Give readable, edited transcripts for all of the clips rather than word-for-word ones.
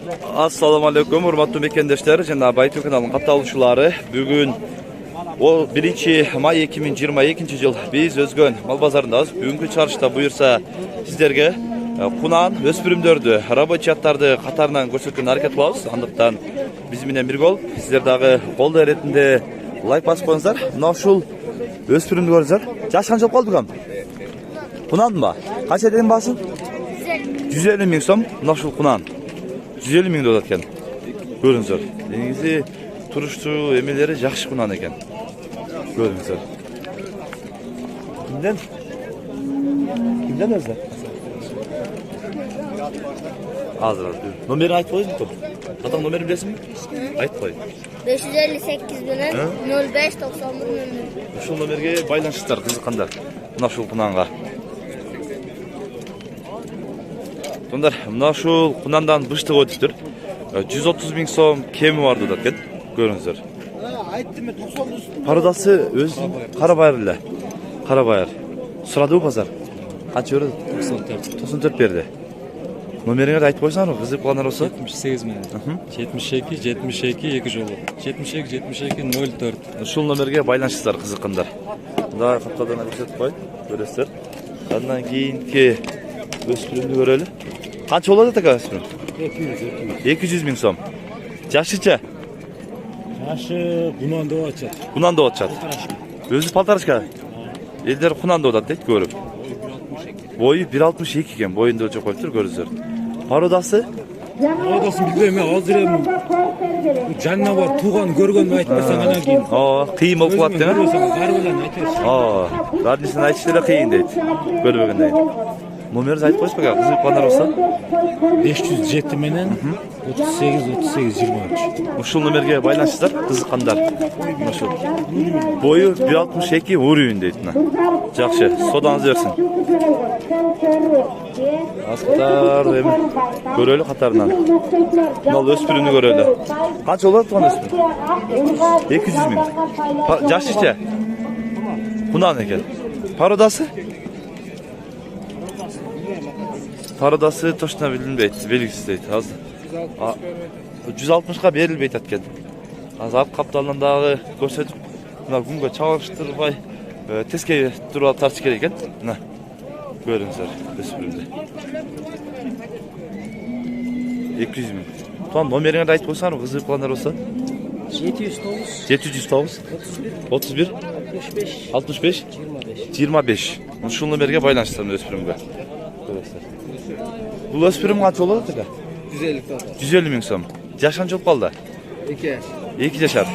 Assalamu alaikum, hurmatly mekendeshler, jana Baytu kanalının katalışçıları. Bugün o 1 may 2022 yıl biz Özgön mal bazarındayız. Bugünkü çarşıda buyursa sizlerge kunan öspürümdördü, rabochiyattardı katarынан görsetken hareket kılabız. Andıktan biz menen bir gol. Sizler dagı kolda eretinde like basıp koyuңуздар. Mına uşul öspürümdü görüңүздар. Жаш канча болуп калды? Кунан ба? Канча деген басын? 150 миң сом. Мына ушул кунан. 150 миң деп атат экен. Көрүңүздөр. Негизи туруштуу эмелери жакшы кунан экен. Көрүңүздөр. Кимден? Кимден өзү? Азыр. Номерин айтып коюңузбу? Атаң номерин билесиңби? Айтып кой. 558 bilen 0591. Ушул номерге байланышыңыздар кызыккандар. Мына ушул кунанга. Сондар, мына ушул кунандан быштык өтүптүр. 130 миң сом кеми бар деп аткен. Көрүңүздөр. Айттым 90 Пародасы өзү Карабайыр эле. Карабайыр. Сурадыбы базар? Канча берди? 94 берди. Номериңерди айтып койсоңор, кызык калгандар болсо. 78 менен. 72 72 2 жолу. 72 72 04. Ушул номерге байланышыңыздар кызыккандар. Мына каптадан көрсөтүп коюн, көрөсүздөр. Андан кийинки өспүрүмдү көрөлү. Канча болот экен өспүрүм? 200 миң сом. Жашыча? Жашы кунан деп атат. Кунан деп атат. Өзү палтарышка. Элдер кунан деп атат дейт көрүп. Boyu 1.62 ekan, boyunda ölçüp koyuptur görürsüz. Parodası? Paroдасын билбейм, азыр эми жанна бар, тууган көргөнү айтпасаң анан кийин. Кыйын болуп калат дейм. Баары менен айтасың. Радиосун айтышты эле кыйын дейт. Көрбөгөндөн. Номерди айтып коюңузбу, кызык калгандар болсо. 507 менен 38 38 23. Ушул номерге байланышыңыздар, кызыккандар. Ушул. Boyu 1.62 уровень дейт мына. Жакшы, содаңызды берсин. Астар эми көрөлү катарынан. Мына өспүрүмдү көрөлү. Канча болот туган өспүрүм? 200 миң. Жашыча? Кунан экен. Пародасы? Parodası точно билинбейт, белгисиз дейт. Азыр 160га берилбейт экен. Азыр ат капталынан дагы көрсөтүп, мына күнгө чагыштырбай теске туруп тартыш керек экен. Мына көрүңүздөр өспүрүмдү. 200 миң. Туан номериңерди айтып койсоңор, кызык калгандар болсо. 709 31 65 25. Ушул номерге байланыштырам өспүрүмгө. Көрөсүздөр. Бул өспүрүм канча болот экен? 150 миң сом. Жаш канча болуп калды? 2 жашар.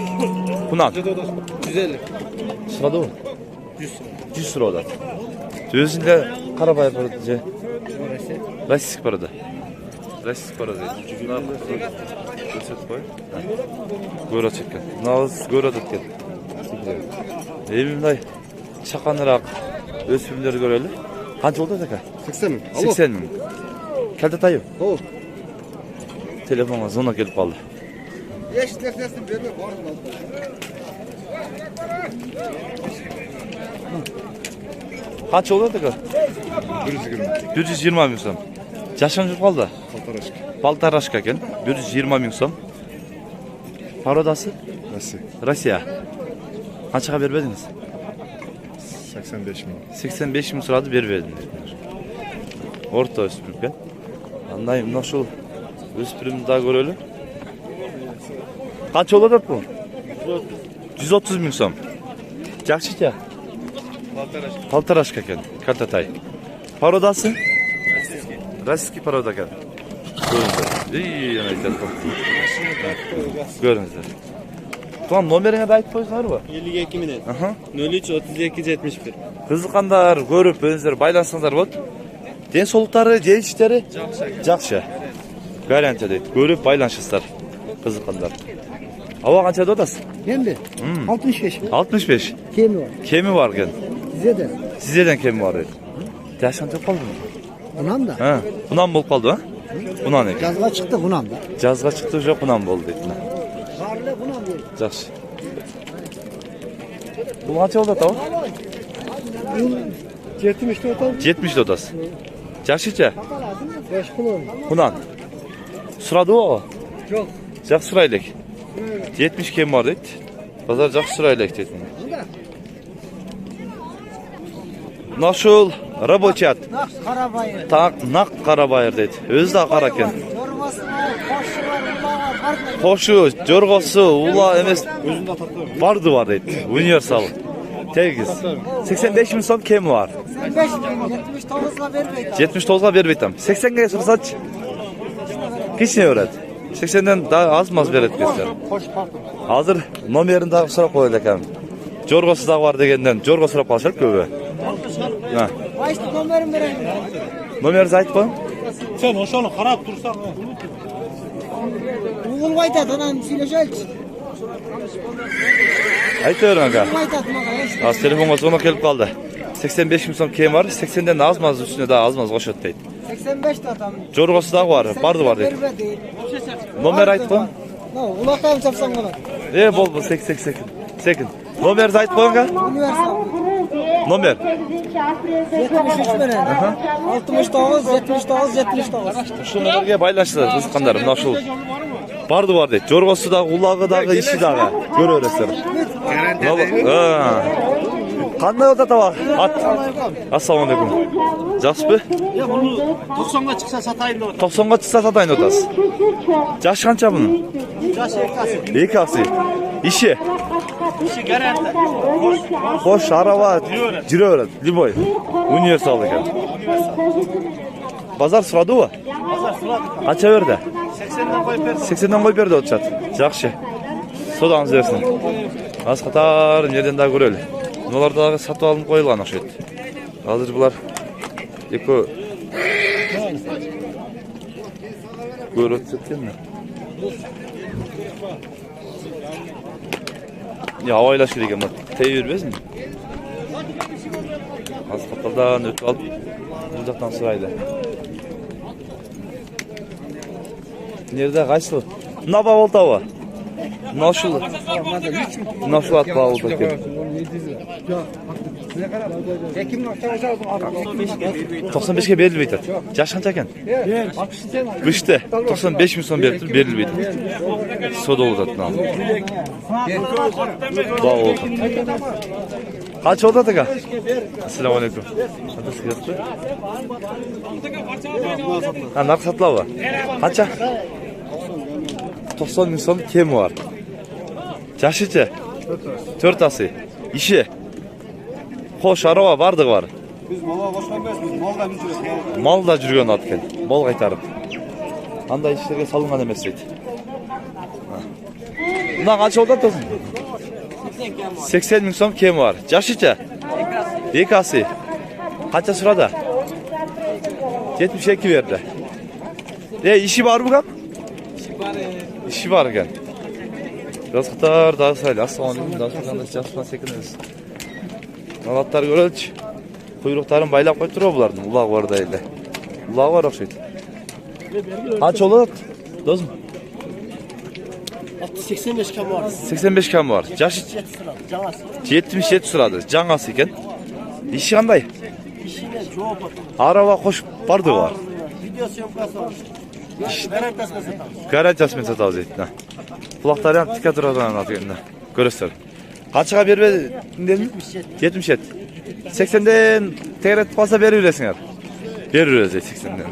Кунан? 150. Сурадыбы? 100 сурады. Өзүндө Карабайыр барады же? Российский барады. Российский барады. Көрсөтүп кой. Көрөт экен. Нагыз көрөт экен. Эми мындай чаканыраак өспүрүмдөрдү көрөлү. Канча болот экен? 80 миң. 80 миң. Калтатайбы? Ооба. Телефонга звонок келип калды. Эч нерсесин берме, барын ал. Канча болот экен? 120 миң сом. Жашан жүрүп калды? Полторашка экен. 120 миң сом. Пародасы? Россия. Канчага бербедиңиз? 85 миң. 85 миң сурады, бербедим. Орто өспүрүм экен. Андай мына ушул өспүрүмдү да көрөлү. Канча болот бул? 130 миң сом. Жакшыча? Полторашка экен. Калтатай. Пародасы? Российский порода экен. Көрүңүздөр. Туан номериңерди айтып койсоңорбу? 52 менен 03 32 71. Кызыккандар көрүп өзүңөр байлансаңдар болот. Ден соолуктары, жеиштери жакшы. Гарантия дейт. Көрүп байланышыңыздар. Кызыккандар. Аба канча деп атасыз? Кемби? 65. 65. Kemi var. Кеми бар экен. Size de. Сиздерден кеми бар дейт. Жаш канча болуп калды? Bundan da. Кунан болуп калды, Кунан экен. Yazga çıktı bundan da. Жазга чыкты уже кунан болду дейт. Karlı bundan değil. Жакшы. Бул канча болот атабы? 74 70 додасы. Жашыча? 5 kulon. Кунан. Suradı o. Yok. Жақсы сұрайлық. 70 кем бар дейді. Базар жақсы сұрайлық дейді. Нашыл рабочий ат. Naq Karabayır. Naq Қарабайыр дейді. Өзі де қара екен. Yorması var, koşu var, ula var. Қошы, жорғасы, ула емес. Барды бар дейді. Универсал. Тегіз. 85 мың сом кемі бар. 85 bin, 79'la vermeyin. 79'a бербейтім. 80'ge сұрсач. Кешіне өреді. 80'den daha az maz береді кестер. Hazır номерін дағы сұрап қойды екен. Жорғасы дағы бар дегенден жорға сұрап қалшылық көбі. Başta numaramı vereyim. Номерді айтып қойын. Sen oşonu karab dursan. Oğul baytat, anam söyleşelim. Айтып өрін аңға. Baytat mağara. Az telefonға соңына келіп қалды. 85 мың сом кем бар, 80'den de az maz üstüne de az maz қошет дейді. 85 de adam. Жорғасы дағы бар, барды бар дейді. Vermedi. Номер айтып қойын. Ulakayım sapsan kadar. Бол, секін. Номерді айтып қойынға. Üniversite. Номер. 73 veren. 69, 79, 79. Şu номерге байланышты қызыққандар, мына шул. Барды бар дейді. Жорғасы дағы, улағы дағы, іші дағы. Көрі өресіздер. Қандай ота табақ? Ат. Ассаламалейкум. Жақсы бі? 90'a çıksa satayım da. 90'ға çıksa satайын отасы. Жашы қанша бұның? Yaş ekası. Екі ақсы. Іші. İşi garanti. Хош, арава, жүре өреді. Любой. Универсал екен. Базар сұрады ба? Қанша берді? 80'den koyup versin. 80'den қой берді отшат. Жақшы. Содаңыз берсін. Аз қатар неден да көрелі. Олардағы сатып алынып қойылған ақшет. Қазір бұлар екі көріп өтсеткен ме? Авайлаш керек екен, тәй бермесін. Аз қатардан өтіп алып, бұл жақтан сұрайды. Нерде қайсыл? Мына бауыл тауы. Нашыл ат бауыл екен. 95'e verilmeydi. Yaş kaç ekan? 3'te. 95 bin son verilmeydi. Soda oldu zaten. Bağ oldu. Kaç oldu da? Assalamu alaikum. Ha, nak satla var. Kaça? 90 bin son kim var? Yaşıca? 4 ası. İşi. Хош, арава бардығы бар. Biz mala koşmayız, malda жүрөбүз. Малда жүрген ат екен. Мал қайтарып. Андай іштерге салынған емес дейді. Мына қанша олда тосын? 80 мың сом кем бар. Жашыча? Екі асы. Қанша сұрады? 72 берді. Işi бар бұған? İşi бар екен. Жазғытар, дағы сайлы. Ассаламалейкум, жасынан секіндіңіз. Аттар көрелчі. Құйрықтарын байлап қойып тұр бұлардың. Улағы бар да елі. Улағы бар оқшайды. Қанша олады? Дозым? 85 kam var. 85 kam var. Жашы? 77 сұрады. Жаңасы екен. Işi қандай? İşine cevap atın. Арава қош барды бар. Video съемкасы var. Garantasını satamız. Гарантиясымен сатамыз дейді. Құлақтары тіке тұрады аты енді. Көресіздер. Қаншаға бербедin dedim? 77. 80'den tekrar pasa verebilirsiniz. Veririz 80'den.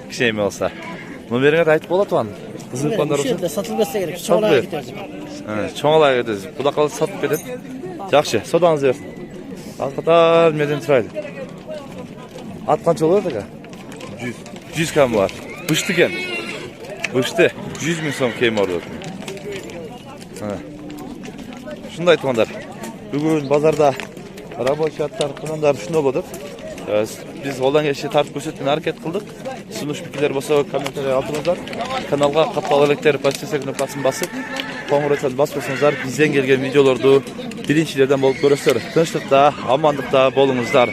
Kişi mi olsa. Numarını da ayıp болады tuan. Kızılık bandar olsun. Şimdi satılması gerek. Çoğalaya gidiyoruz. Çoğalaya gidiyoruz. Kulakalı satıp gedin. Жақсы, соданыз versin. Al meden тұрайды. At қанша olur da? 100 kam var. Bıştı ken. Bıştı. 100 bin som keyim orada. Şunday tuğanдар. Bugün bazarda rабочий аттар құнандар шын болады. Biz олдан кеше тартып көрсеткен әрекет қылдық. Сұныш пікірлер болса комментарий алдыңыздар. Каналға қатпалы электер подписка кнопкасын басып, қоңыр айтады бас қосыңыздар. Бізден келген видеоларды биринчилерден болып көресіздер. Тыныштықта, амандықта болыңыздар.